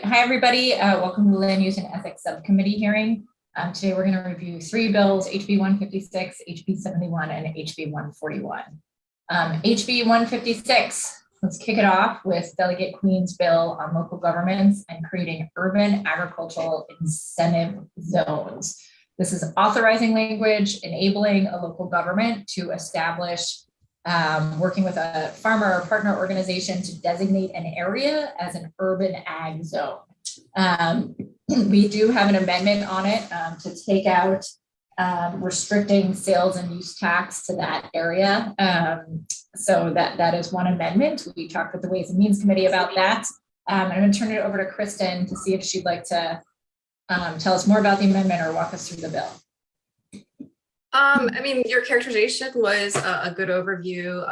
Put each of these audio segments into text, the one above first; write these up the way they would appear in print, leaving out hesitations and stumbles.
Hi, everybody. Welcome to the Land Use and Ethics Subcommittee hearing. Today, we're going to review 3 bills, HB 156, HB 71, and HB 141. HB 156, let's kick it off with Delegate Queen's bill on local governments and creating urban agricultural incentive zones. This is authorizing language, enabling a local government to establish working with a farmer or partner organization to designate an area as an urban ag zone. We do have an amendment on it to take out restricting sales and use tax to that area. So that is one amendment. We talked with the Ways and Means Committee about that. I'm going to turn it over to Kristen to see if she'd like to tell us more about the amendment or walk us through the bill. I mean, your characterization was a good overview.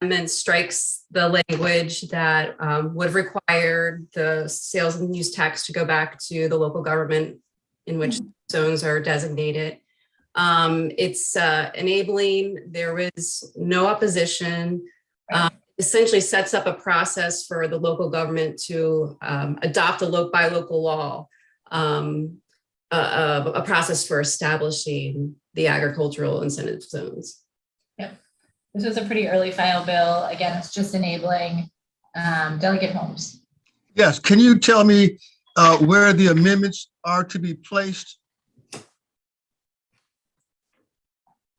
Amendment strikes the language that would have required the sales and use tax to go back to the local government in which zones are designated. It's enabling. There is no opposition. Essentially sets up a process for the local government to adopt a by local law, a process for establishing the agricultural incentive zones. Yep. This was a pretty early file bill. Again, it's just enabling Delegate Holmes. Yes. Can you tell me where the amendments are to be placed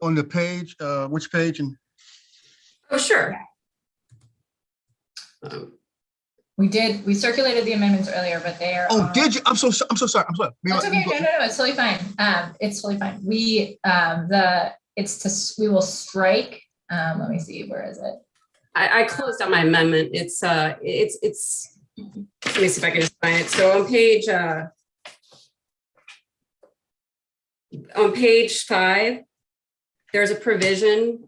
on the page? Which page? And oh, sure. We circulated the amendments earlier, but they are. Oh, did you? I'm so sorry. That's okay. No, it's totally fine. It's totally fine. We will strike. Let me see. Where is it? I closed out my amendment. It's let me see if I can just find it. So on page 5, there's a provision.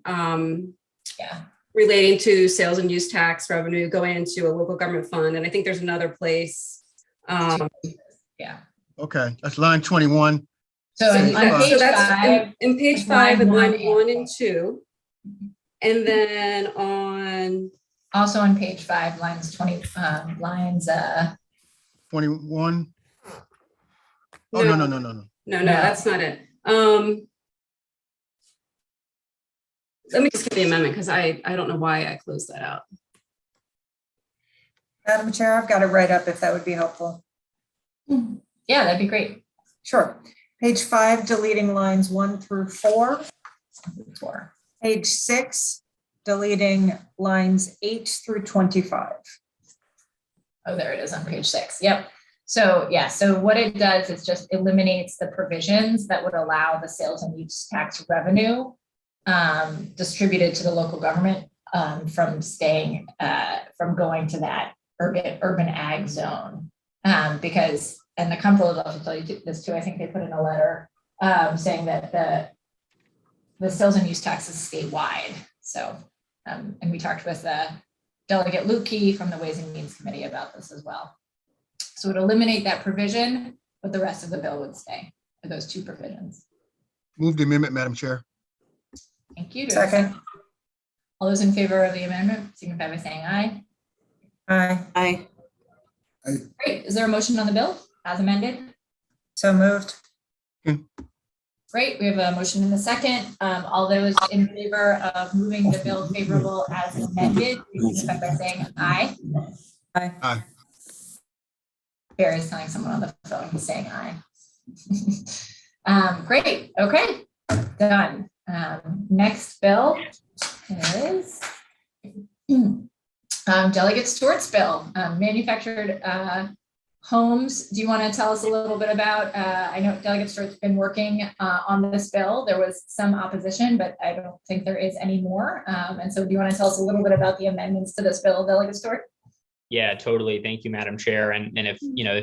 Relating to sales and use tax revenue going into a local government fund. And I think there's another place. Okay, that's line 21. So on page 5. In page 5 and line 1 and 2. And then also on page 5, lines 20, lines 21. Oh, no, that's not it. Let me just get the amendment because I don't know why I closed that out. Madam Chair, I've got it right up if that would be helpful. Yeah, that'd be great. Sure. Page 5, deleting lines 1 through 4. Page 6, deleting lines 8 through 25. Oh, there it is on page 6. Yep. So yeah, so what it does is just eliminates the provisions that would allow the sales and use tax revenue distributed to the local government from going to that urban ag zone. Because, and the comptroller will also tell you this too, I think they put in a letter saying that the sales and use tax is statewide. So, and we talked with Delegate LUE from the Ways and Means Committee about this as well. So it would eliminate that provision, but the rest of the bill would stay for those 2 provisions. Move the amendment, Madam Chair. Thank you. Second. All those in favor of the amendment, signify by saying aye. Aye. Aye. Great. Is there a motion on the bill as amended? So moved. Great. We have a motion in the second. All those in favor of moving the bill favorable as amended, please signify by saying aye. Aye. Aye. Barry's telling someone on the phone he's saying aye. Great. Okay. Done. Next bill is Delegate Stewart's bill, manufactured homes. Do you want to tell us a little bit about, I know Delegate Stewart's been working on this bill. There was some opposition, but I don't think there is any more. And so do you want to tell us a little bit about the amendments to this bill, Delegate Stewart? Yeah, totally. Thank you, Madam Chair. And if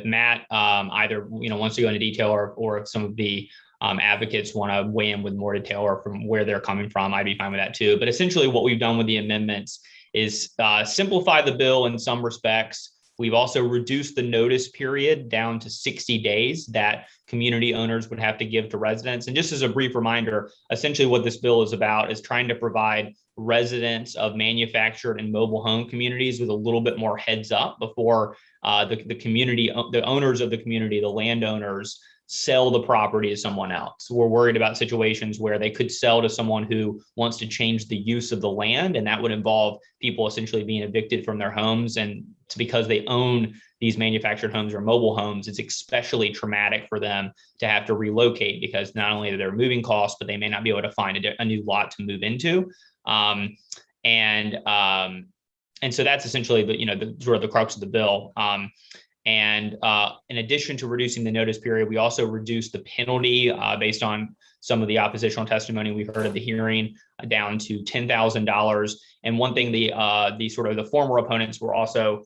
Matt either wants to go into detail or if some of the advocates want to weigh in with more detail or from where they're coming from, I'd be fine with that too. But essentially what we've done with the amendments is simplify the bill in some respects, We've also reduced the notice period down to 60 days that community owners would have to give to residents. And just as a brief reminder, essentially what this bill is about is trying to provide residents of manufactured and mobile home communities with a little bit more heads up before the owners of the community, the landowners, sell the property to someone else. We're worried about situations where they could sell to someone who wants to change the use of the land, and that would involve people essentially being evicted from their homes. And it's because they own these manufactured homes or mobile homes, it's especially traumatic for them to have to relocate, because not only are there moving costs, but they may not be able to find a new lot to move into. And so that's essentially the sort of the crux of the bill. And in addition to reducing the notice period, we also reduced the penalty based on some of the oppositional testimony we heard at the hearing down to $10,000. And one thing the former opponents were also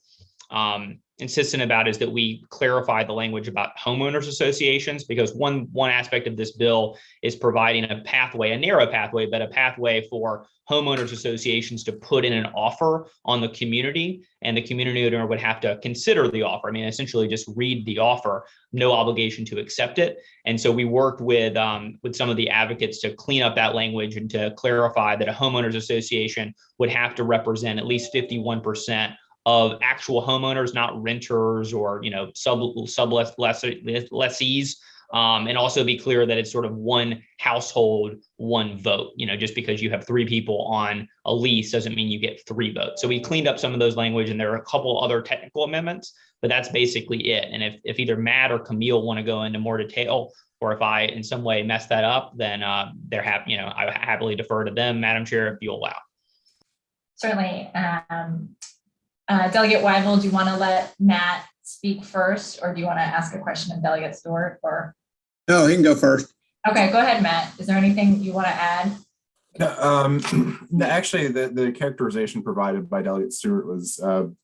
insistent about is that we clarify the language about homeowners associations, because one aspect of this bill is providing a pathway, a narrow pathway, but a pathway for homeowners associations to put in an offer on the community, and the community owner would have to consider the offer. I mean, essentially just read the offer, no obligation to accept it. And so we worked with some of the advocates to clean up that language and to clarify that a homeowners association would have to represent at least 51% of actual homeowners, not renters or lessees, and also be clear that it's sort of one household, one vote. Just because you have 3 people on a lease doesn't mean you get 3 votes. So we cleaned up some of those language, and there are a couple other technical amendments, but that's basically it. And if either Matt or Camille want to go into more detail, or if I in some way mess that up, then they're happy. I happily defer to them, Madam Chair, if you allow. Certainly. Delegate Weibel, do you want to let Matt speak first, or do you want to ask a question of Delegate Stewart? Or no, he can go first. Okay, go ahead, Matt. Is there anything you want to add? No, actually, the characterization provided by Delegate Stewart was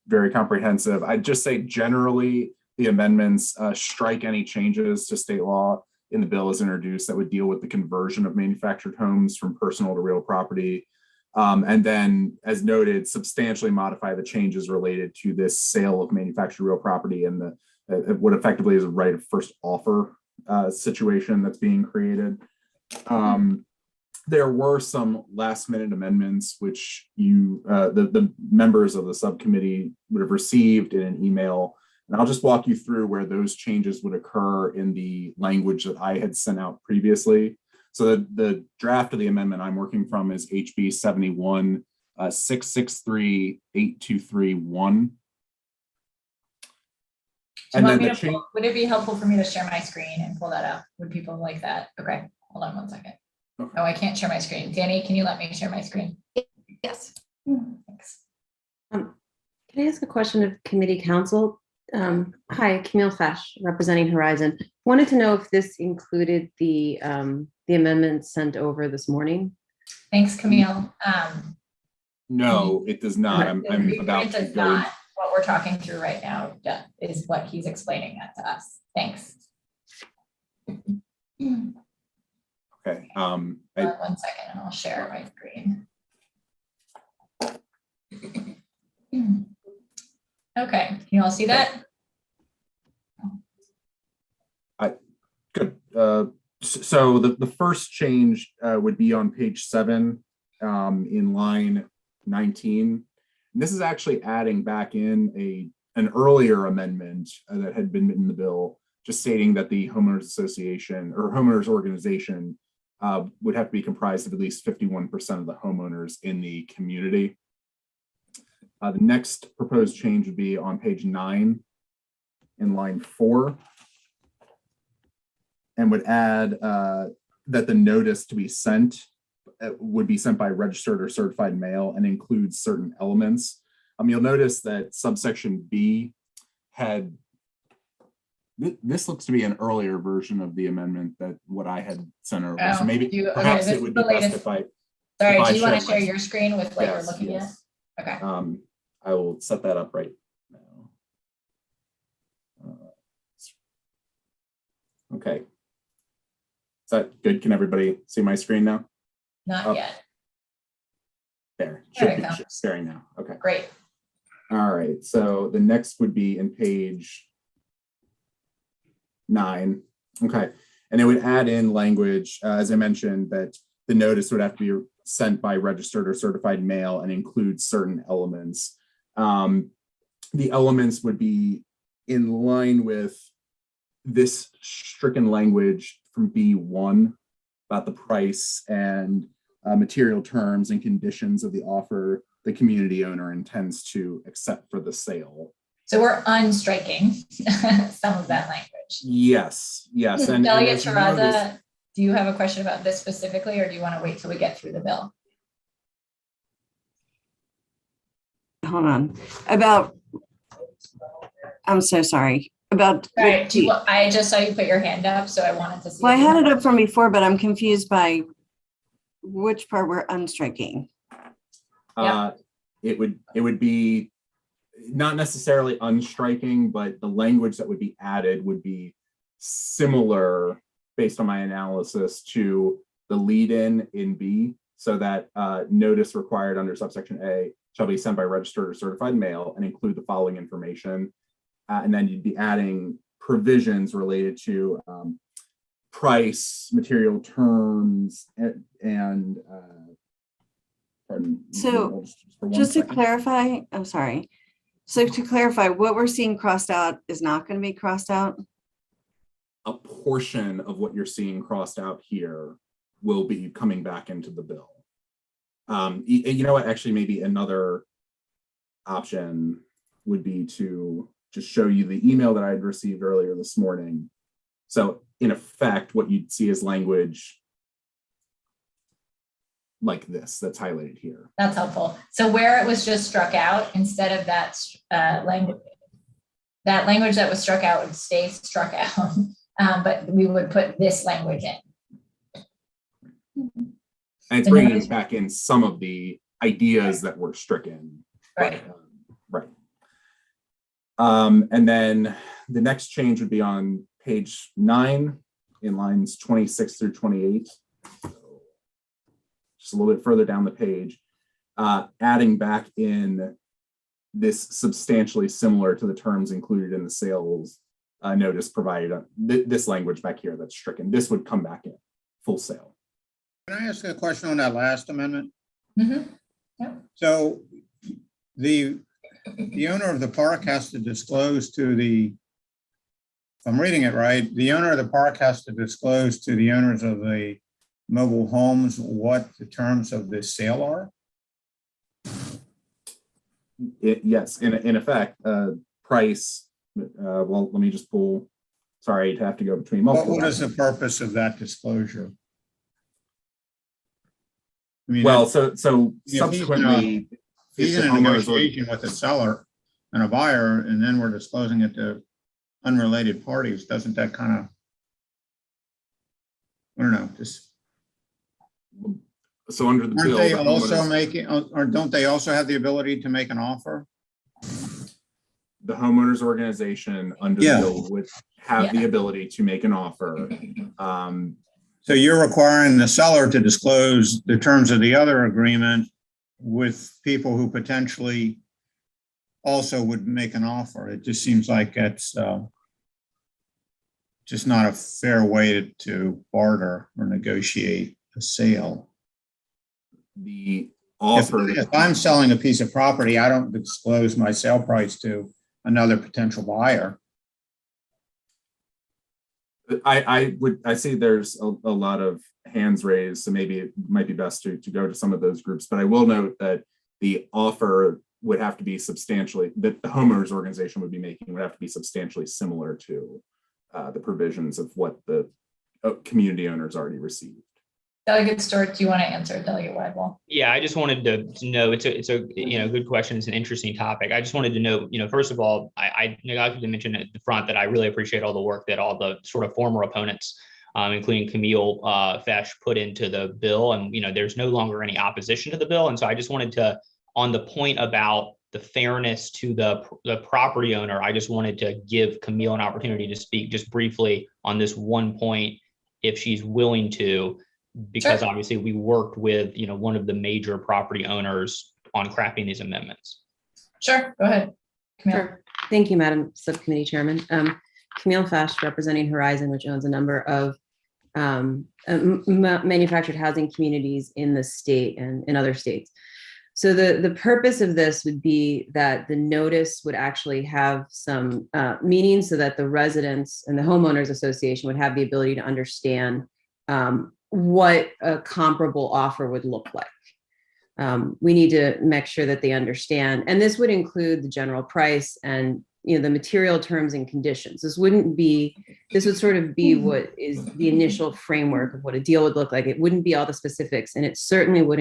very comprehensive. I'd just say generally the amendments strike any changes to state law in the bill as introduced that would deal with the conversion of manufactured homes from personal to real property. And then, as noted, substantially modify the changes related to this sale of manufactured real property and what effectively is a right of first offer situation that's being created. There were some last minute amendments which the members of the subcommittee would have received in an email. And I'll just walk you through where those changes would occur in the language that I had sent out previously. So the draft of the amendment I'm working from is HB 71 663 8231. And then would it be helpful for me to share my screen and pull that up? Would people like that? Okay, hold on one second. Okay. Oh, I can't share my screen. Danny, can you let me share my screen? Yes. Thanks. Can I ask a question of committee counsel? Hi, Camille Fesh, representing Horizon. Wanted to know if this included the amendments sent over this morning. Thanks, Camille. No, it does not. I'm about to go. Not what we're talking through right now is what he's explaining that to us. Thanks. Okay. 1 second, and I'll share my screen. Okay, can you all see that? Good. So the first change would be on page 7 in line 19. And this is actually adding back in an earlier amendment that had been in the bill, just stating that the homeowners association or homeowners organization would have to be comprised of at least 51% of the homeowners in the community. The next proposed change would be on page 9 in line 4, and would add that the notice to be sent would be sent by registered or certified mail and includes certain elements. You'll notice that subsection B had, this looks to be an earlier version of the amendment that what I had sent over. So maybe perhaps it would be best if I. Sorry, do you want to share your screen with what you're looking at? Okay. I will set that up right now. Okay. Is that good? Can everybody see my screen now? Not yet. There. There Should we be go. sharing now. Okay. Great. All right, so the next would be in page 9. Okay, and it would add in language, as I mentioned, that the notice would have to be sent by registered or certified mail and include certain elements. The elements would be in line with this stricken language from B1 about the price and material terms and conditions of the offer the community owner intends to accept for the sale. So we're unstriking some of that language. Yes, yes. And Delegate as you notice- Terraza, do you have a question about this specifically, or do you want to wait till we get through the bill? Hold on. I'm so sorry. Right. I just saw you put your hand up, so I wanted to see. Well, I if you had it have- up from before, but I'm confused by which part we're unstriking. It would be not necessarily unstriking, but the language that would be added would be similar based on my analysis to the lead-in in B, so that notice required under subsection A shall be sent by registered or certified mail and include the following information. And then you'd be adding provisions related to price, material terms, and pardon. So, for one Just to second. clarify, I'm sorry. So to clarify, what we're seeing crossed out is not going to be crossed out? A portion of what you're seeing crossed out here will be coming back into the bill. You know what, actually, maybe another option would be to just show you the email that I had received earlier this morning. So in effect, what you'd see is language like this that's highlighted here. That's helpful. So where it was just struck out, instead of that language that was struck out would stay struck out, but we would put this language in. And it's bringing back in some of the ideas that were stricken. Right. Right. And then the next change would be on page 9 in lines 26 through 28. So just a little bit further down the page, adding back in this substantially similar to the terms included in the sales notice provided, this language back here that's stricken. This would come back in full sale. Can I ask a question on that last amendment? Mm-hmm. Yeah. So the owner of the park has to disclose to the, if I'm reading it right, the owner of the park has to disclose to the owners of the mobile homes what the terms of this sale are? Yes, in effect, price, well, let me just pull, sorry to have to go between multiple. What is the purpose of that disclosure? I mean, Well, so he's subsequently, he's in a negotiation with a seller and a buyer, and then we're disclosing it to unrelated parties. Doesn't that kind of, I don't know, just. so under the Aren't bill, they the also homeowners- making, or don't they also have the ability to make an offer? the homeowners organization under Yeah. the bill would have the ability to make an offer. So you're requiring the seller to disclose the terms of the other agreement with people who potentially also would make an offer. It just seems like it's just not a fair way to barter or negotiate a sale. The offer. If I'm selling a piece of property, I don't disclose my sale price to another potential buyer. I see there's a lot of hands raised, so maybe it might be best to go to some of those groups, but I will note that the offer would have to be substantially, that the homeowners organization would be making would have to be substantially similar to the provisions of what the community owners already received. Delegate Stewart, do you want to answer Delegate Weidwall? Yeah, I just wanted to know, it's a good question. It's an interesting topic. I just wanted to know, first of all, I neglected to mention at the front that I really appreciate all the work that all the sort of former opponents, including Camille Fesh, put into the bill. And, there's no longer any opposition to the bill. And so I just wanted to, on the point about the fairness to the property owner, I just wanted to give Camille an opportunity to speak just briefly on this one point, if she's willing to, because Sure. Obviously we worked with, one of the major property owners on crafting these amendments. Sure, go ahead. Camille. Sure. Thank you, Madam Subcommittee Chairman. Camille Fash, representing Horizon, which owns a number of manufactured housing communities in the state and in other states. So the purpose of this would be that the notice would actually have some meaning so that the residents and the homeowners association would have the ability to understand what a comparable offer would look like. We need to make sure that they understand, and this would include the general price and the material terms and conditions. This would sort of be what is the initial framework of what a deal would look like. It wouldn't be all the specifics, and it certainly would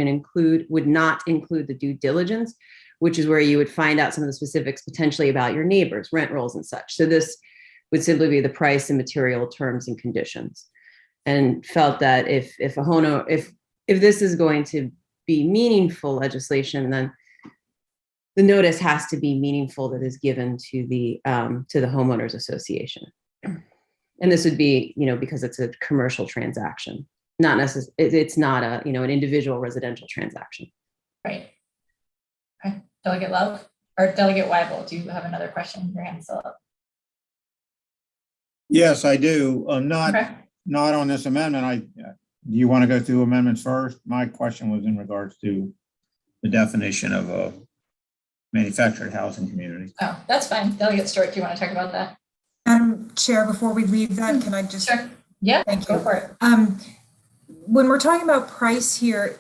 not include the due diligence, which is where you would find out some of the specifics potentially about your neighbors, rent rolls and such. So this would simply be the price and material terms and conditions, and felt that if this is going to be meaningful legislation, then the notice has to be meaningful that is given to the homeowners association. And this would be, because it's a commercial transaction, not necessarily, it's not an individual residential transaction. Right. Okay. Delegate Love or Delegate Weibel, do you have another question? Your hand's still up. Yes, I do. Okay. Not on this amendment. Do you want to go through amendments first? My question was in regards to the definition of a manufactured housing community. Oh, that's fine. Delegate Stewart, do you want to talk about that? Madam Chair, before we leave that, can I just? Sure. Yeah, Thank go you. for it. When we're talking about price here,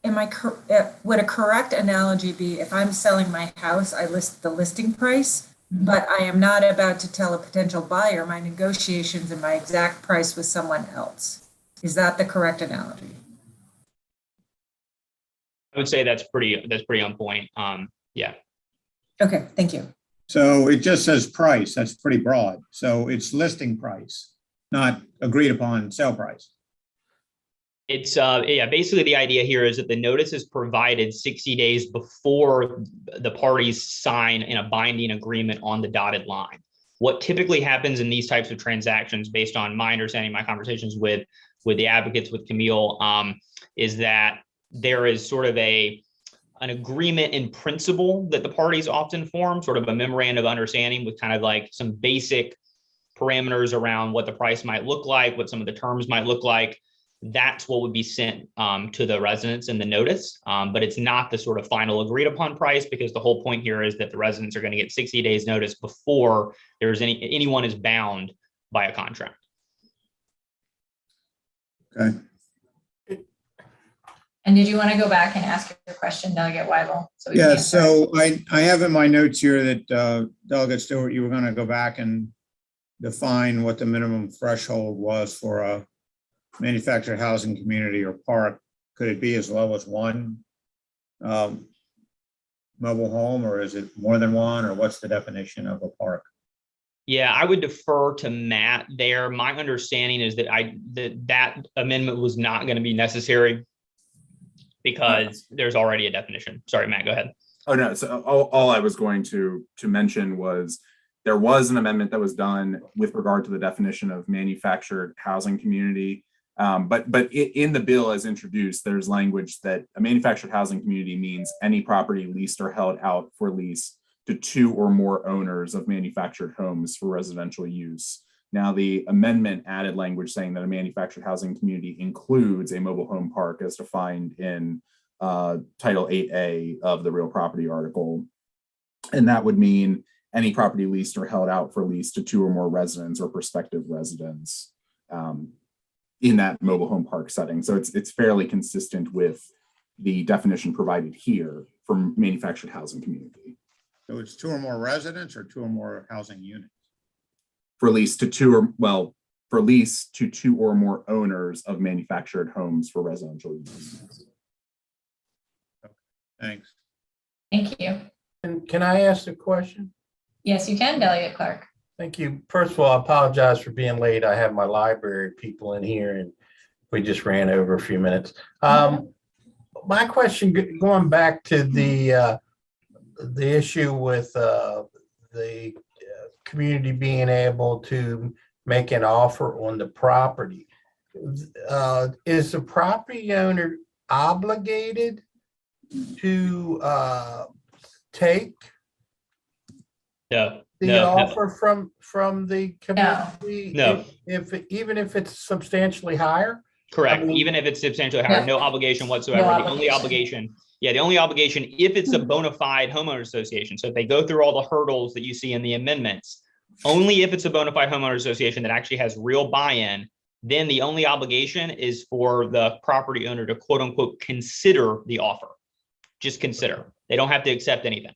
would a correct analogy be if I'm selling my house, I list the listing price, but I am not about to tell a potential buyer my negotiations and my exact price with someone else? Is that the correct analogy? I would say that's pretty on point. Yeah. Okay, thank you. So it just says price. That's pretty broad. So it's listing price, not agreed upon sale price. It's basically the idea here is that the notice is provided 60 days before the parties sign in a binding agreement on the dotted line. What typically happens in these types of transactions, based on my understanding, my conversations with the advocates, with Camille, is that there is sort of an agreement in principle that the parties often form, sort of a memorandum of understanding with kind of like some basic parameters around what the price might look like, what some of the terms might look like. That's what would be sent to the residents in the notice, but it's not the sort of final agreed upon price, because the whole point here is that the residents are going to get 60 days notice before there's anyone is bound by a contract. Okay. And did you want to go back and ask your question, Delegate Weibel? Yeah, so I have in my notes here that Delegate Stewart, you were going to go back and define what the minimum threshold was for a manufactured housing community or park. Could it be as low as one mobile home, or is it more than one, or what's the definition of a park? Yeah, I would defer to Matt there. My understanding is that that amendment was not going to be necessary because there's already a definition. Sorry, Matt, go ahead. Oh, no. So all I was going to mention was there was an amendment that was done with regard to the definition of manufactured housing community. But in the bill as introduced, there's language that a manufactured housing community means any property leased or held out for lease to two or more owners of manufactured homes for residential use. Now, the amendment added language saying that a manufactured housing community includes a mobile home park as defined in Title 8A of the real property article. And that would mean any property leased or held out for lease to two or more residents or prospective residents in that mobile home park setting. So it's fairly consistent with the definition provided here for manufactured housing community. So it's two or more residents or two or more housing units? For lease to two or more owners of manufactured homes for residential use. Okay, thanks. Thank you. And can I ask a question? Yes, you can, Delegate Clark. Thank you. First of all, I apologize for being late. I have my library people in here and we just ran over a few minutes. My question, going back to the issue with the community being able to make an offer on the property, is the property owner obligated to take No, the no, no. offer from the community? No. If even if it's substantially higher? Correct. I mean- Even if it's substantially higher, Yeah. no obligation whatsoever. No The only obligation. obligation, the only obligation, if it's a bona fide homeowners association. So if they go through all the hurdles that you see in the amendments, only if it's a bona fide homeowners association that actually has real buy-in, then the only obligation is for the property owner to quote unquote consider the offer. Just consider. They don't have to accept anything.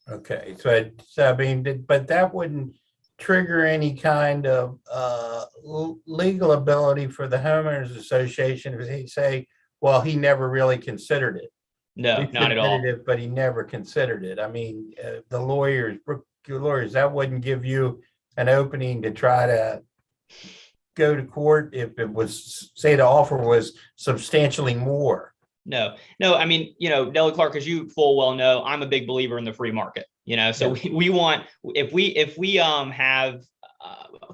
Okay, so I mean, but that wouldn't trigger any kind of legal ability for the homeowners association if they say, well, he never really considered it. No, He not at all. submitted it, but he never considered it. I mean, the lawyers, that wouldn't give you an opening to try to go to court if it was, say the offer was substantially more. No, I mean, Nellie Clark, as you full well know, I'm a big believer in the free market, so we want, if we have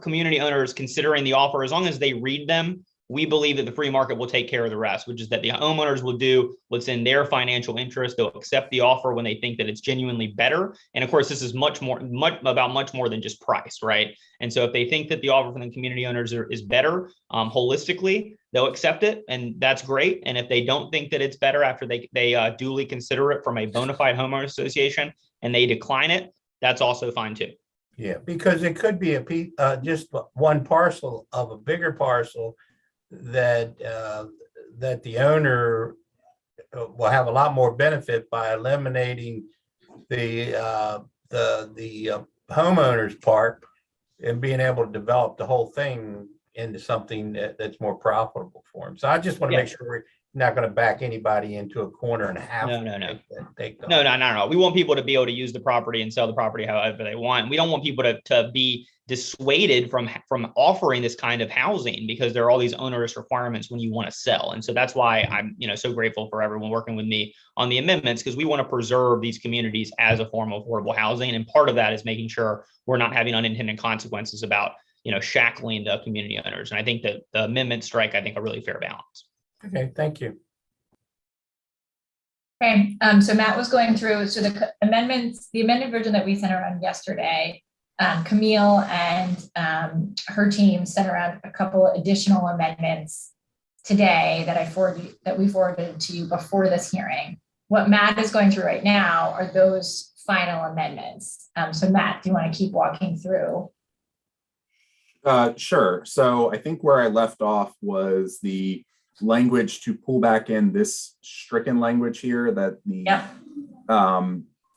community owners considering the offer, as long as they read them, we believe that the free market will take care of the rest, which is that the homeowners will do what's in their financial interest. They'll accept the offer when they think that it's genuinely better. And of course, this is much more than just price, right? And so if they think that the offer from the community owners is better holistically, they'll accept it, and that's great. And if they don't think that it's better after they duly consider it from a bona fide homeowners association and they decline it, that's also fine too. Yeah, because it could be just one parcel of a bigger parcel that that the owner will have a lot more benefit by eliminating the homeowner's part and being able to develop the whole thing into something that's more profitable for him. So I just want to make sure we're not going to back anybody into a corner and have No. No. We want people to be able to use the property and sell the property however they want. We don't want people to be dissuaded from offering this kind of housing because there are all these onerous requirements when you want to sell. And so that's why I'm so grateful for everyone working with me on the amendments, because we want to preserve these communities as a form of affordable housing. And part of that is making sure we're not having unintended consequences about shackling the community owners. And I think that the amendments strike, I think, a really fair balance. Okay, thank you. Okay, so Matt was going through, so the amended version that we sent around yesterday, Camille and her team sent around a couple additional amendments today that we forwarded to you before this hearing. What Matt is going through right now are those final amendments. So Matt, do you want to keep walking through? Sure. So I think where I left off was the language to pull back in this stricken language here that the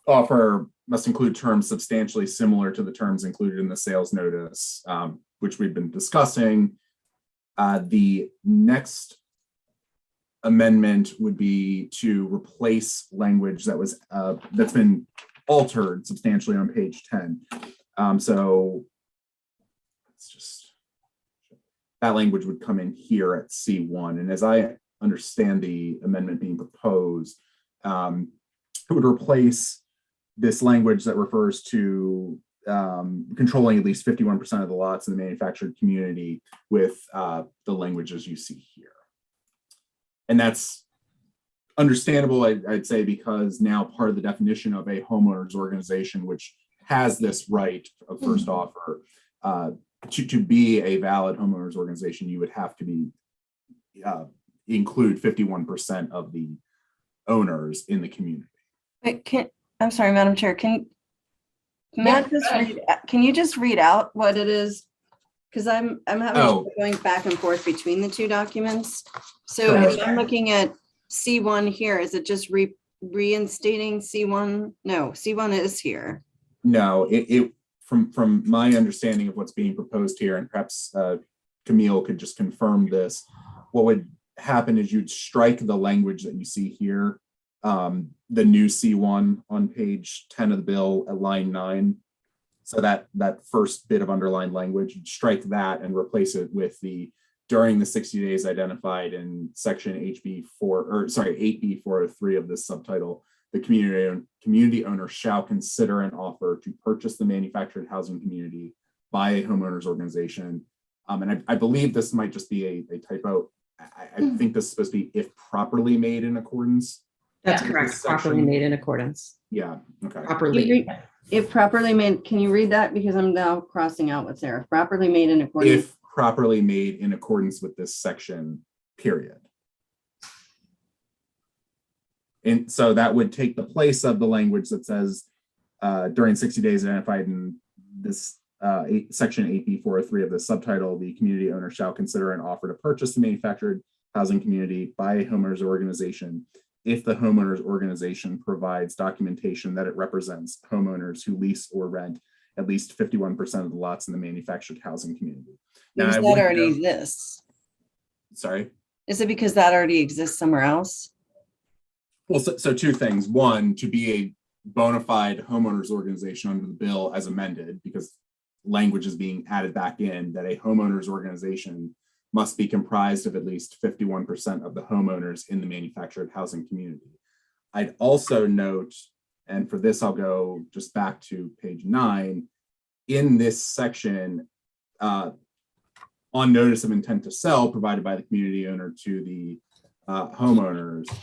offer must include terms substantially similar to the terms included in the sales notice, which we've been discussing. The next amendment would be to replace language that was that's been altered substantially on page 10. So it's just that language would come in here at C1. And as I understand the amendment being proposed, it would replace this language that refers to controlling at least 51% of the lots in the manufactured community with the language as you see here. And that's understandable, I'd say, because now part of the definition of a homeowners organization, which has this right of first offer, to be a valid homeowners organization, you would have to be include 51% of the owners in the community. Wait, I'm sorry, Madam Chair, can you just read out what it is? Because I'm having trouble going back and forth between the two documents. So if I'm looking at C1 here, is it just reinstating C1? No, C1 is here. No, from my understanding of what's being proposed here, and perhaps Camille could just confirm this, what would happen is you'd strike the language that you see here, the new C1 on page 10 of the bill at line 9. So that first bit of underlined language, you'd strike that and replace it with the during the 60 days identified in section 8B 403 of this subtitle. The community owner shall consider an offer to purchase the manufactured housing community by a homeowners organization. And I believe this might just be a typo. I think this is supposed to be if properly made in accordance That's Yeah. correct. This Properly section- made in accordance. Yeah, okay. Properly. If properly made, can you read that? Because I'm now crossing out what's there. If properly made in accordance. If properly made in accordance with this section, period. And so that would take the place of the language that says during 60 days identified in this section 8B403 of the subtitle, the community owner shall consider an offer to purchase the manufactured housing community by a homeowners organization if the homeowners organization provides documentation that it represents homeowners who lease or rent at least 51% of the lots in the manufactured housing community. Now, Because I that would already note- exists. Sorry. Is it because that already exists somewhere else? Well, so two things. One, to be a bona fide homeowners organization under the bill as amended, because language is being added back in, that a homeowners organization must be comprised of at least 51% of the homeowners in the manufactured housing community. I'd also note, and for this, I'll go just back to page 9, in this section, on notice of intent to sell provided by the community owner to the homeowners,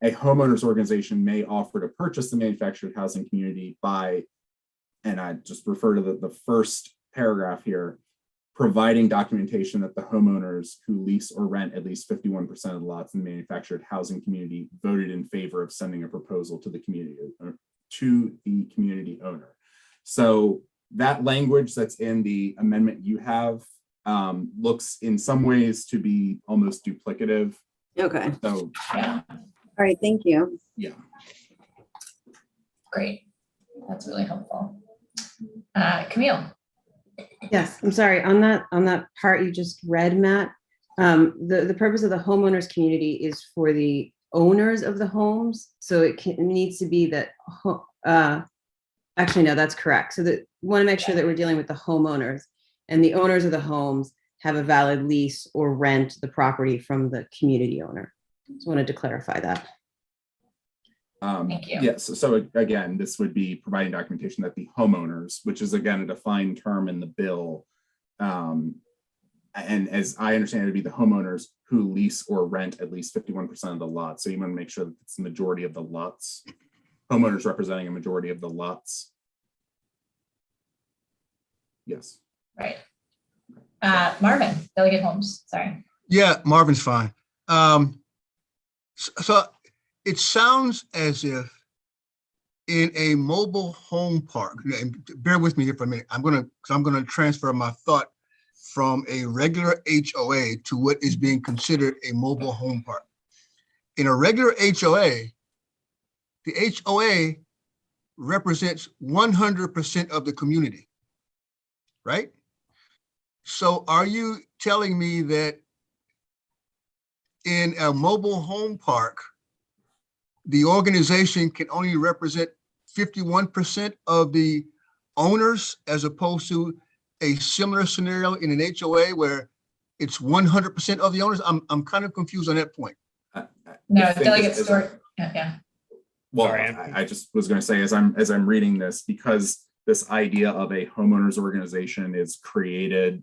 a homeowners organization may offer to purchase the manufactured housing community by, and I just refer to the first paragraph here, providing documentation that the homeowners who lease or rent at least 51% of the lots in the manufactured housing community voted in favor of sending a proposal to the community owner. So that language that's in the amendment you have looks in some ways to be almost duplicative. Okay. So Yeah, All right. Thank you. yeah. great. That's really helpful. Camille. Yes, I'm sorry, on that part you just read, Matt, the purpose of the homeowners community is for the owners of the homes. So it needs to be that, actually, no, that's correct. So that want to make sure that we're dealing with the homeowners, and the owners of the homes have a valid lease or rent the property from the community owner. Just wanted to clarify that. Thank you. Yes, so again, this would be providing documentation that the homeowners, which is again a defined term in the bill, and as I understand it, would be the homeowners who lease or rent at least 51% of the lots. So you want to make sure that it's the majority of the lots, homeowners representing a majority of the lots. Yes. Right. Marvin, Delegate Holmes, sorry. Yeah, Marvin's fine. So it sounds as if in a mobile home park, and bear with me here for a minute, I'm gonna transfer my thought from a regular HOA to what is being considered a mobile home park. In a regular HOA, the HOA represents 100% of the community, right? So are you telling me that in a mobile home park, the organization can only represent 51% of the owners as opposed to a similar scenario in an HOA where it's 100% of the owners? I'm kind of confused on that point. No, Delegate Stewart, yeah. Well, Sorry, I just was going to say, as I'm reading this, because this idea of a homeowners organization is created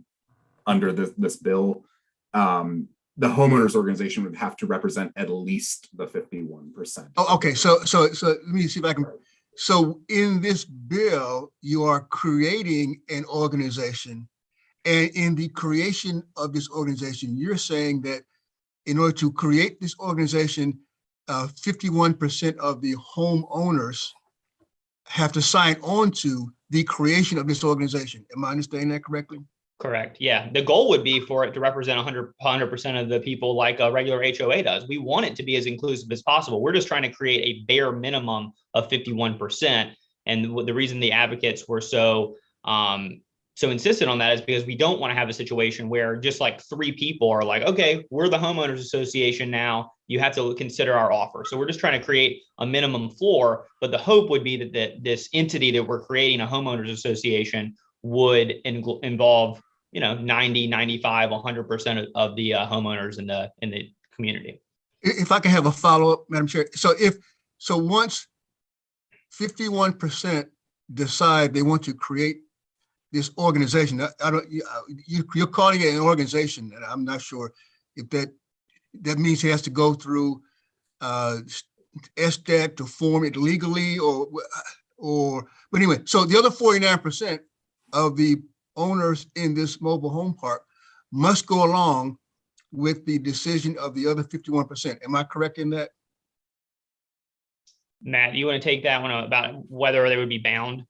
under this bill, the homeowners organization would have to represent at least the 51%. Oh, okay. So let me see if I can. So in this bill, you are creating an organization, and in the creation of this organization, you're saying that in order to create this organization, 51% of the homeowners have to sign on to the creation of this organization. Am I understanding that correctly? Correct. Yeah. The goal would be for it to represent 100% of the people like a regular HOA does. We want it to be as inclusive as possible. We're just trying to create a bare minimum of 51%. And the reason the advocates were so insistent on that is because we don't want to have a situation where just like 3 people are like, okay, we're the homeowners association now, you have to consider our offer. So we're just trying to create a minimum floor, but the hope would be that this entity that we're creating, a homeowners association, would involve 90, 95, 100% of the homeowners in the community. If I can have a follow-up, Madam Chair. So once 51% decide they want to create this organization, you're calling it an organization, and I'm not sure if that means it has to go through ESDAD to form it legally but anyway, so the other 49% of the owners in this mobile home park must go along with the decision of the other 51%. Am I correct in that? Matt, you want to take that one about whether they would be bound?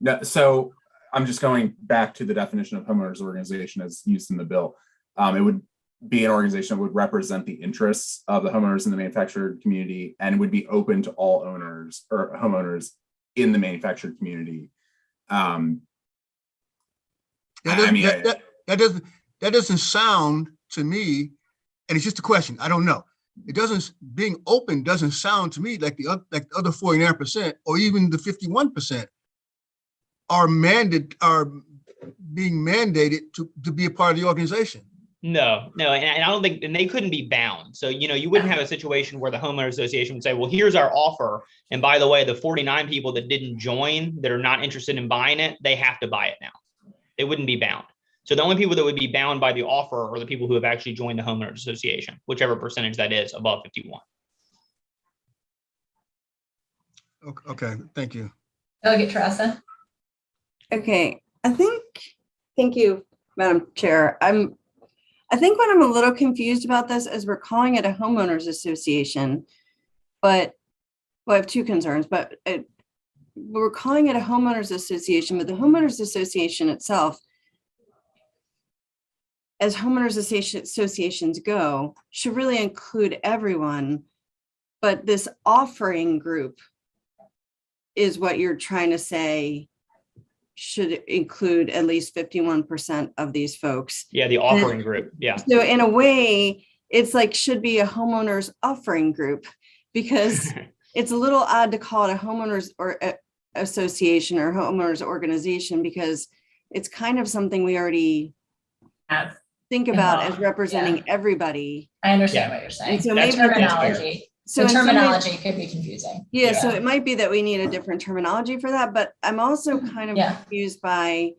No, so I'm just going back to the definition of homeowners organization as used in the bill. It would be an organization that would represent the interests of the homeowners in the manufactured community and would be open to all owners or homeowners in the manufactured community. That doesn't sound to me, and it's just a question, I don't know. It doesn't, being open doesn't sound to me like the other 49% or even the 51% are being mandated to be a part of the organization. No, and I don't think, and they couldn't be bound. So, you wouldn't have a situation where the homeowner association would say, well, here's our offer. And by the way, the 49 people that didn't join, that are not interested in buying it, they have to buy it now. They wouldn't be bound. So the only people that would be bound by the offer are the people who have actually joined the homeowners association, whichever percentage that is above 51. Okay, thank you. Delegate Teresa. Okay, thank you, Madam Chair. I think what I'm a little confused about this is we're calling it a homeowners association, but I have two concerns, but we're calling it a homeowners association, but the homeowners association itself, as homeowners associations go, should really include everyone, but this offering group is what you're trying to say should include at least 51% of these folks. Yeah, the offering group. Yeah. So in a way, it's like should be a homeowners offering group, because it's a little odd to call it a homeowners or association or homeowners organization, because it's kind of something we already think about as representing everybody. I understand what you're saying. And so That's maybe terminology. So the in some ways- terminology could be confusing. Yeah, so it might be that we need a different terminology for that, but I'm also kind of confused by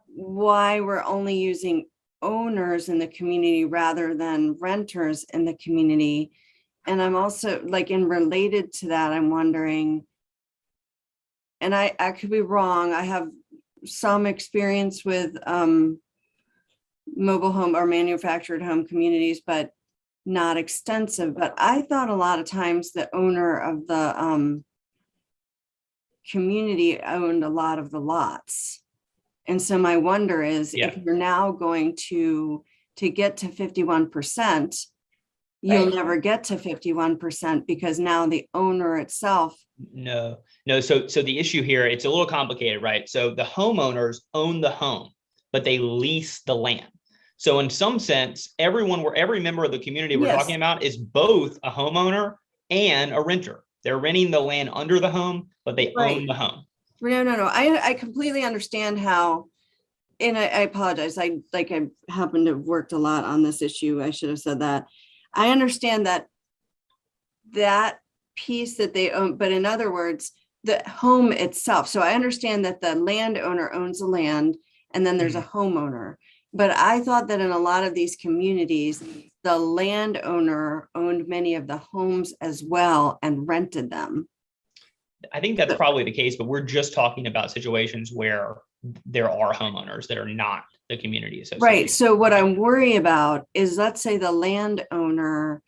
why we're only using owners in the community rather than renters in the community. And I'm also like, in related to that, I'm wondering, and I could be wrong, I have some experience with mobile home or manufactured home communities, but not extensive. But I thought a lot of times the owner of the community owned a lot of the lots. And so my wonder is if you're now going to get to 51%, you'll never get to 51% because now the owner itself. No. So the issue here, it's a little complicated, right? So the homeowners own the home, but they lease the land. So in some sense, every member of the community we're talking about is both a homeowner and a renter. They're renting the land under the home, but they own the home. No. I completely understand how, and I apologize. I happen to have worked a lot on this issue. I should have said that. I understand that piece that they own, but in other words, the home itself. So I understand that the landowner owns the land and then there's a homeowner. But I thought that in a lot of these communities, the landowner owned many of the homes as well and rented them. I think that's probably the case, but we're just talking about situations where there are homeowners that are not the community association. Right. So what I'm worried about is, let's say the landowner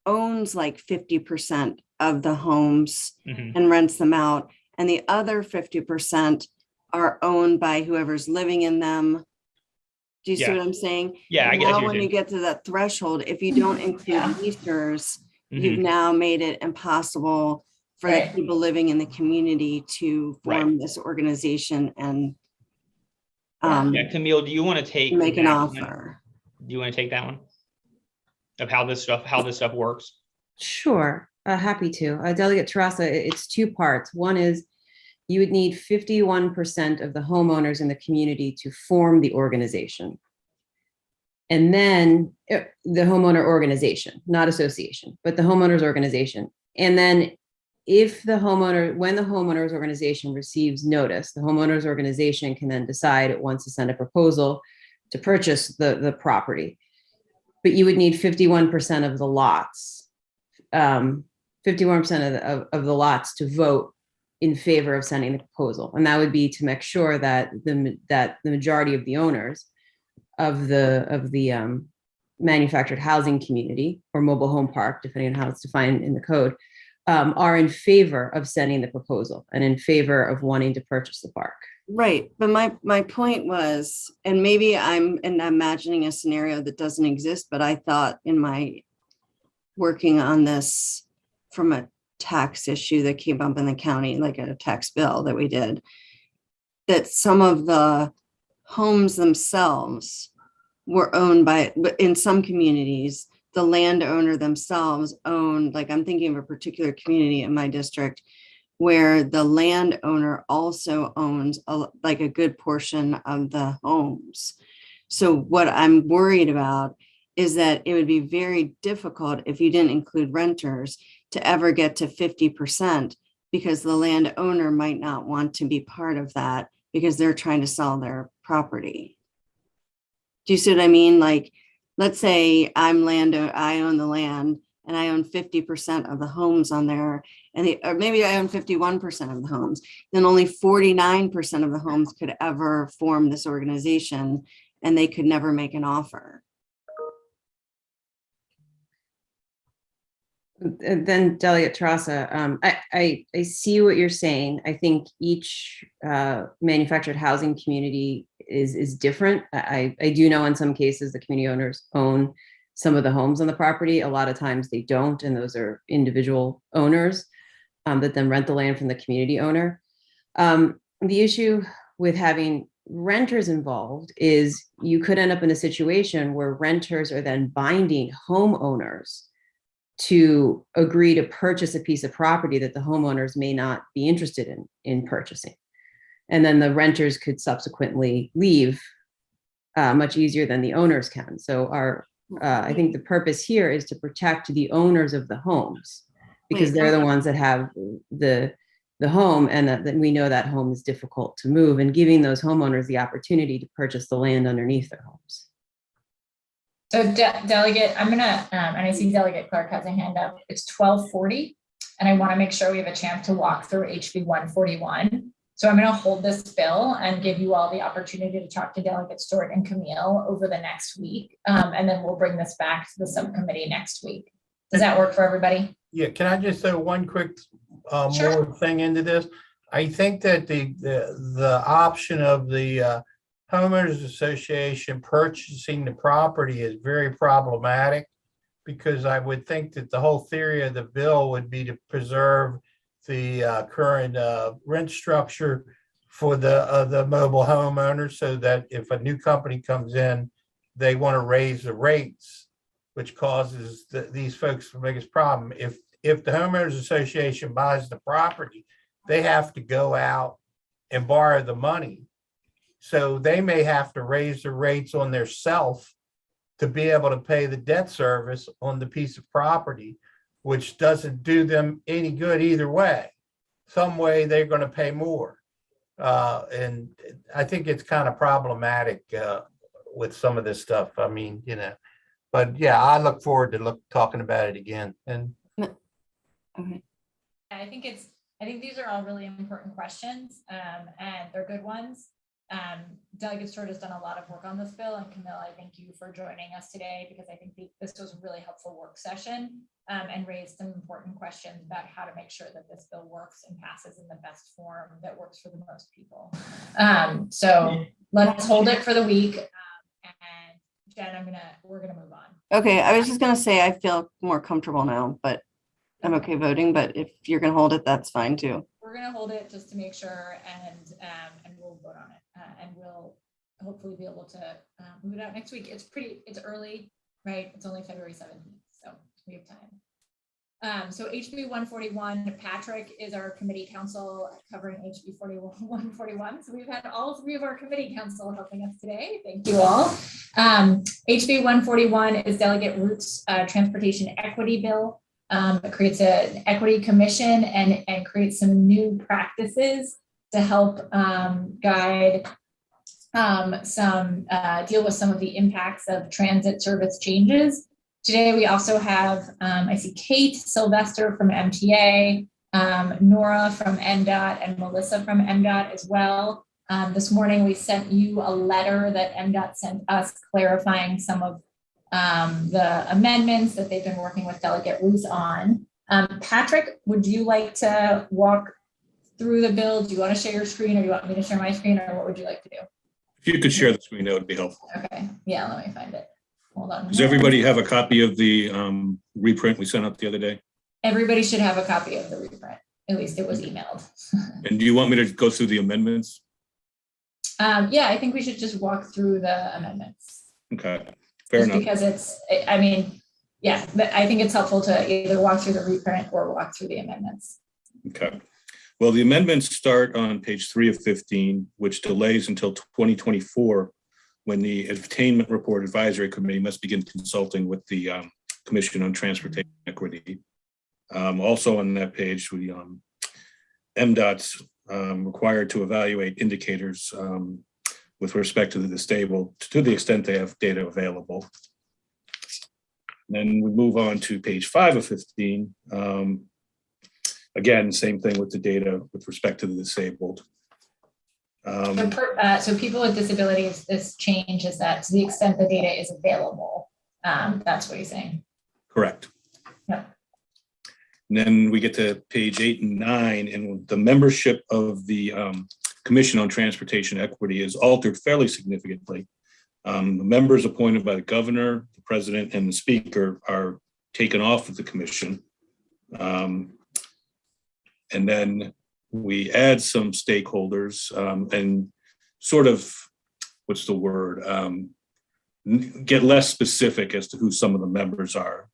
owns like 50% of the homes and rents them out, and the other 50% are owned by whoever's living in them. Do you see what I'm saying? Yeah, I guess. Now, when you get to that threshold, if you don't include leasers, you've now made it impossible for the people living in the community to form this organization and Camille, do you want to make an offer? Do you want to take that one of how this stuff works? Sure, happy to. Delegate Teresa, it's two parts. One is you would need 51% of the homeowners in the community to form the organization. And then the homeowner organization, not association, but the homeowners organization. And then when the homeowners organization receives notice, the homeowners organization can then decide it wants to send a proposal to purchase the property. but you would need 51% of the lots, 51% of the lots to vote in favor of sending the proposal. And that would be to make sure that the majority of the owners of the manufactured housing community or mobile home park, depending on how it's defined in the code, are in favor of sending the proposal and in favor of wanting to purchase the park. Right, but my point was, and maybe I'm imagining a scenario that doesn't exist, but I thought in my working on this from a tax issue that came up in the county, like a tax bill that we did, that some of the homes themselves were owned by, in some communities, the landowner themselves owned, like I'm thinking of a particular community in my district where the landowner also owns like a good portion of the homes. So what I'm worried about is that it would be very difficult if you didn't include renters to ever get to 50%, because the landowner might not want to be part of that because they're trying to sell their property. Do you see what I mean? Like, let's say I own the land and I own 50% of the homes on there, or maybe I own 51% of the homes, then only 49% of the homes could ever form this organization and they could never make an offer. And then Delegate Terrassa, I see what you're saying. I think each manufactured housing community is different. I do know in some cases the community owners own some of the homes on the property. A lot of times they don't, and those are individual owners that then rent the land from the community owner. The issue with having renters involved is you could end up in a situation where renters are then binding homeowners to agree to purchase a piece of property that the homeowners may not be interested in purchasing. And then the renters could subsequently leave much easier than the owners can. So I think the purpose here is to protect the owners of the homes, because they're the ones that have the home, and that we know that home is difficult to move, and giving those homeowners the opportunity to purchase the land underneath their homes. So Delegate, I'm gonna, and I see Delegate Clark has a hand up. It's 12:40, and I want to make sure we have a chance to walk through HB 141. So I'm going to hold this bill and give you all the opportunity to talk to Delegate Stewart and Camille over the next week, and then we'll bring this back to the subcommittee next week. Does that work for everybody? Yeah, can I just throw one quick Sure. more thing into this? I think that the option of the homeowners association purchasing the property is very problematic, because I would think that the whole theory of the bill would be to preserve the current rent structure for the mobile homeowners, so that if a new company comes in, they want to raise the rates, which causes these folks the biggest problem. If the homeowners association buys the property, they have to go out and borrow the money. So they may have to raise the rates on their self to be able to pay the debt service on the piece of property, which doesn't do them any good either way. Some way they're going to pay more. And I think it's kind of problematic with some of this stuff. I mean, but yeah, I look forward to talking about it again. And Okay. I think these are all really important questions, and they're good ones. Delegate Stewart has done a lot of work on this bill, and Camille, I thank you for joining us today, because I think this was a really helpful work session, and raised some important questions about how to make sure that this bill works and passes in the best form that works for the most people. So let's hold it for the week. And Jen, we're gonna move on. Okay, I was just gonna say I feel more comfortable now, but I'm okay voting. But if you're gonna hold it, that's fine too. We're gonna hold it just to make sure, and we'll vote on it, and we'll hopefully be able to move it out next week. It's early, right? It's only February 17th, so we have time. So HB 141, Patrick is our committee counsel covering HB 141. So we've had all three of our committee counsel helping us today. Thank you all. HB 141 is Delegate Root's transportation equity bill. It creates an equity commission and creates some new practices to help guide deal with some of the impacts of transit service changes. Today, we also have, I see Kate Sylvester from MTA, Nora from MDOT, and Melissa from MDOT as well. This morning, we sent you a letter that MDOT sent us clarifying some of the amendments that they've been working with Delegate Roos on. Patrick, would you like to walk through the bill? Do you want to share your screen, or do you want me to share my screen, or what would you like to do? If you could share the screen, that would be helpful. Okay, yeah, let me find it. Hold on. Does everybody have a copy of the reprint we sent out the other day? Everybody should have a copy of the reprint. At least it was emailed. And do you want me to go through the amendments? Yeah, I think we should just walk through the amendments. Okay, fair Just enough. because it's, I mean, yeah, but I think it's helpful to either walk through the reprint or walk through the amendments. Okay. Well, the amendments start on page 3 of 15, which delays until 2024, when the Attainment Report Advisory Committee must begin consulting with the Commission on Transportation Equity. Also on that page, we MDOT's required to evaluate indicators with respect to the disabled to the extent they have data available. Then we move on to page 5 of 15. Again, same thing with the data with respect to the disabled. So people with disabilities, this change is that to the extent the data is available, that's what he's saying. Correct. Yep. And then we get to page 8 and 9, and the membership of the Commission on Transportation Equity is altered fairly significantly. The members appointed by the governor, the president, and the speaker are taken off of the commission. And then we add some stakeholders and sort of, what's the word, get less specific as to who some of the members are.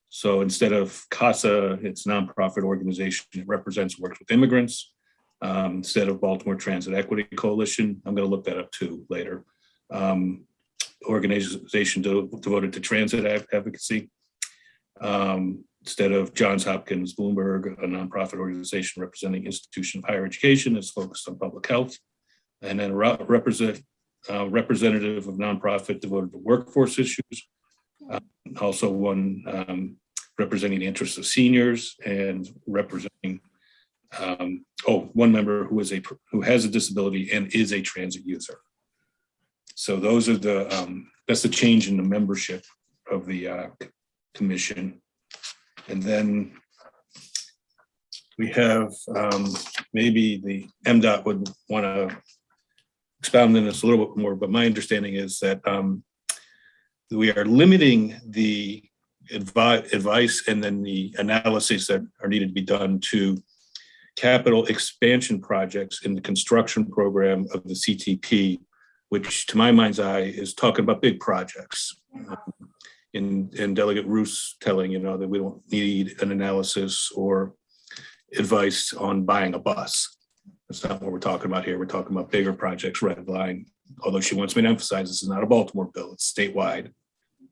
So instead of CASA, it's a nonprofit organization that represents works with immigrants. Instead of Baltimore Transit Equity Coalition, I'm going to look that up too later. Organization devoted to transit advocacy. Instead of Johns Hopkins Bloomberg, a nonprofit organization representing institution of higher education that's focused on public health. And then representative of nonprofit devoted to workforce issues. Also one representing the interests of seniors and representing, one member who has a disability and is a transit user. So those are that's the change in the membership of the commission. And then we have maybe the MDOT would want to expound on this a little bit more, but my understanding is that we are limiting the advice and then the analyses that are needed to be done to capital expansion projects in the construction program of the CTP, which to my mind's eye is talking about big projects. And Delegate Roos telling, that we don't need an analysis or advice on buying a bus. That's not what we're talking about here. We're talking about bigger projects, red line. Although she wants me to emphasize this is not a Baltimore bill, it's statewide.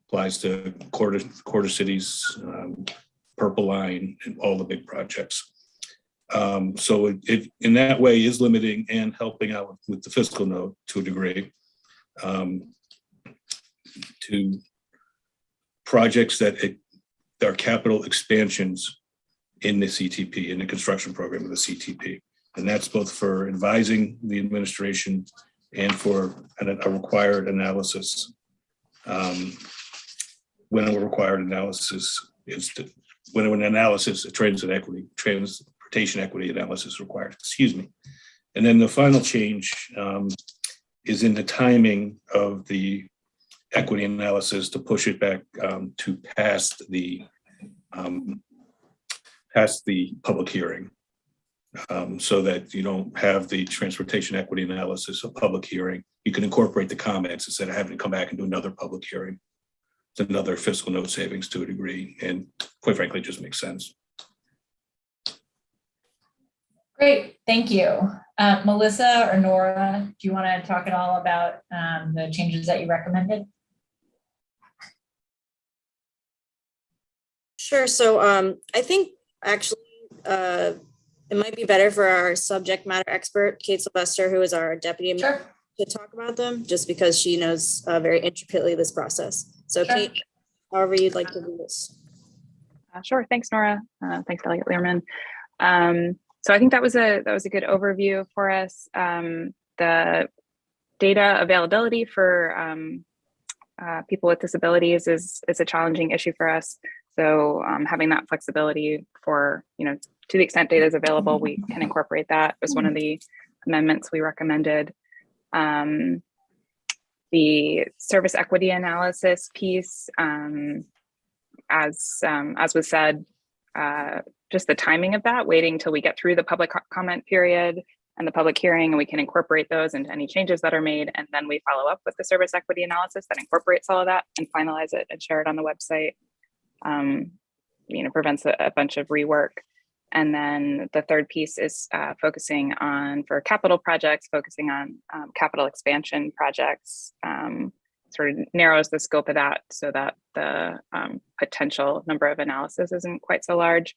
Applies to quarter cities, Purple Line, and all the big projects. So it in that way is limiting and helping out with the fiscal note to a degree to projects that are capital expansions in the CTP, in the construction program of the CTP. And that's both for advising the administration and for a required analysis. When a required analysis is a transportation equity analysis required, excuse me. And then the final change is in the timing of the equity analysis to push it back to past the public hearing, so that you don't have the transportation equity analysis, a public hearing. You can incorporate the comments instead of having to come back and do another public hearing. It's another fiscal note savings to a degree, and quite frankly, it just makes sense. Great, thank you. Melissa or Nora, do you want to talk at all about the changes that you recommended? Sure. So I think actually it might be better for our subject matter expert, Kate Sylvester, who is our deputy, Sure. to talk about them just because she knows very intricately this process. So Sure. Kate, however you'd like to do this. Sure. Thanks, Nora. Thanks, Delegate Learman. So I think that was a good overview for us. The data availability for people with disabilities is a challenging issue for us. So having that flexibility for, to the extent data is available, we can incorporate that was one of the amendments we recommended. The service equity analysis piece, as was said, just the timing of that, waiting till we get through the public comment period and the public hearing, and we can incorporate those into any changes that are made. And then we follow up with the service equity analysis that incorporates all of that and finalize it and share it on the website. Prevents a bunch of rework. And then the third piece is focusing on, for capital projects, focusing on capital expansion projects, sort of narrows the scope of that so that the potential number of analysis isn't quite so large.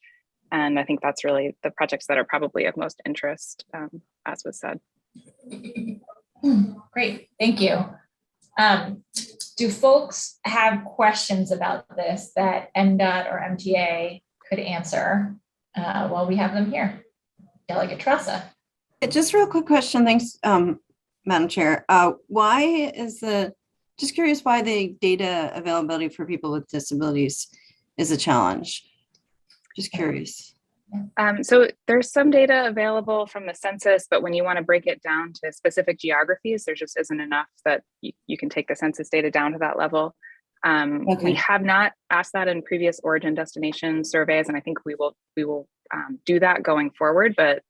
And I think that's really the projects that are probably of most interest, as was said. Great, thank you. Do folks have questions about this that MDOT or MTA could answer while we have them here? Delegate Tressa. Just a real quick question. Thanks, Madam Chair. Just curious why the data availability for people with disabilities is a challenge. Just curious. So there's some data available from the census, but when you want to break it down to specific geographies, there just isn't enough that you can take the census data down to that level. We have not asked that in previous origin destination surveys, and I think we will do that going forward, but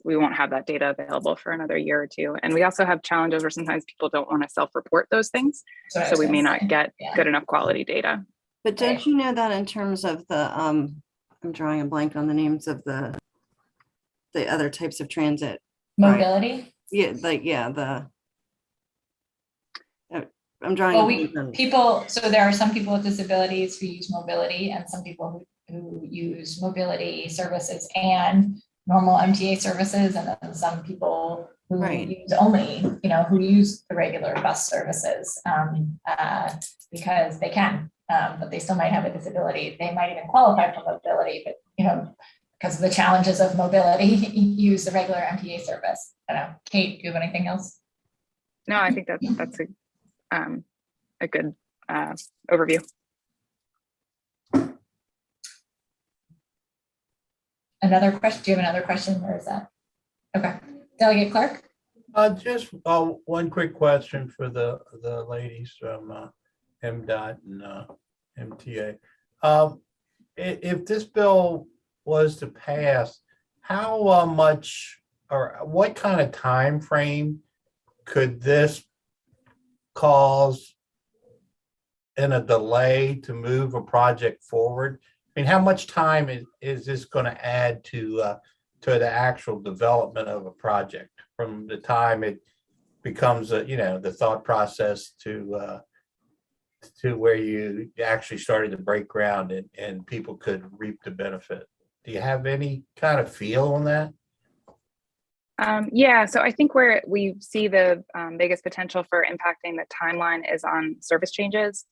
we won't have that data available for another year or two. And we also have challenges where sometimes people don't want to self-report those things, so we may not get good enough quality data. But don't you know that in terms of the I'm drawing a blank on the names of the other types of transit. Mobility? Right? I'm drawing. So there are some people with disabilities who use mobility and some people who use mobility services and normal MTA services, and then some people who use only, who use the regular bus services because they can. But they still might have a disability. They might even qualify for mobility, but because of the challenges of mobility, use the regular MTA service. I don't know. Kate, do you have anything else? No, I think that's a good overview. Another question? Do you have another question, or is that okay? Delegate Clark. Just one quick question for the ladies from MDOT and MTA. If this bill was to pass, how much or what kind of time frame could this cause in a delay to move a project forward? I mean, how much time is this going to add to the actual development of a project from the time it becomes the thought process to where you actually started to break ground and people could reap the benefit? Do you have any kind of feel on that? Yeah, so I think where we see the biggest potential for impacting the timeline is on service changes.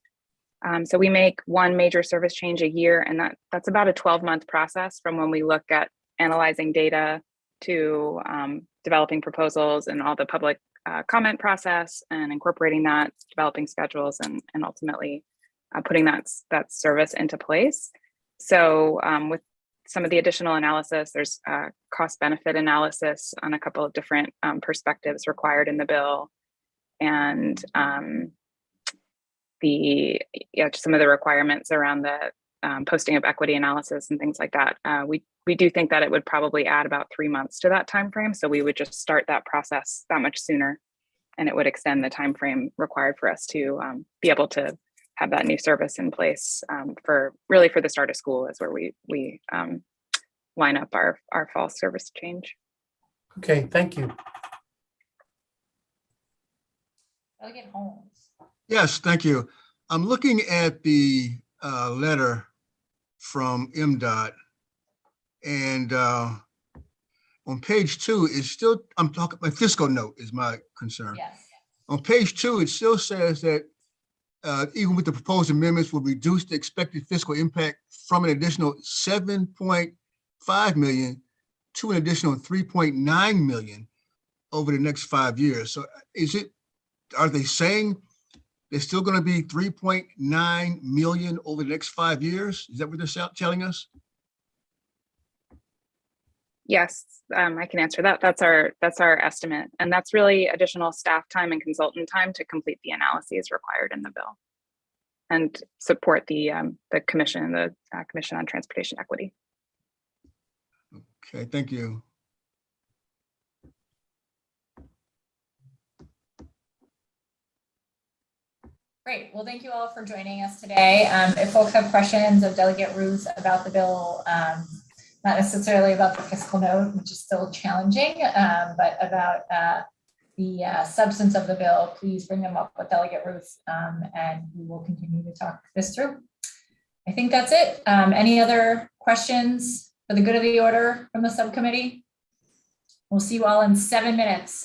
So we make one major service change a year, and that's about a 12-month process from when we look at analyzing data to developing proposals and all the public comment process and incorporating that, developing schedules, and ultimately putting that service into place. So with some of the additional analysis, there's cost benefit analysis on a couple of different perspectives required in the bill, and some of the requirements around the posting of equity analysis and things like that. We do think that it would probably add about 3 months to that time frame. So we would just start that process that much sooner, and it would extend the time frame required for us to be able to have that new service in place for the start of school is where we line up our fall service change. Okay, thank you. Delegate Holmes. Yes, thank you. I'm looking at the letter from MDOT, and on page 2, it's still, I'm talking, my fiscal note is my concern. Yes. On page 2, it still says that even with the proposed amendments will reduce the expected fiscal impact from an additional 7.5 million to an additional 3.9 million over the next 5 years. So are they saying there's still going to be 3.9 million over the next 5 years? Is that what they're telling us? Yes, I can answer that. That's our estimate. And that's really additional staff time and consultant time to complete the analyses required in the bill and support the Commission on Transportation Equity. Okay, thank you. Great. Well, thank you all for joining us today. If folks have questions of Delegate Ruth about the bill, not necessarily about the fiscal note, which is still challenging, but about the substance of the bill, please bring them up with Delegate Ruth, and we will continue to talk this through. I think that's it. Any other questions for the good of the order from the subcommittee? We'll see you all in 7 minutes.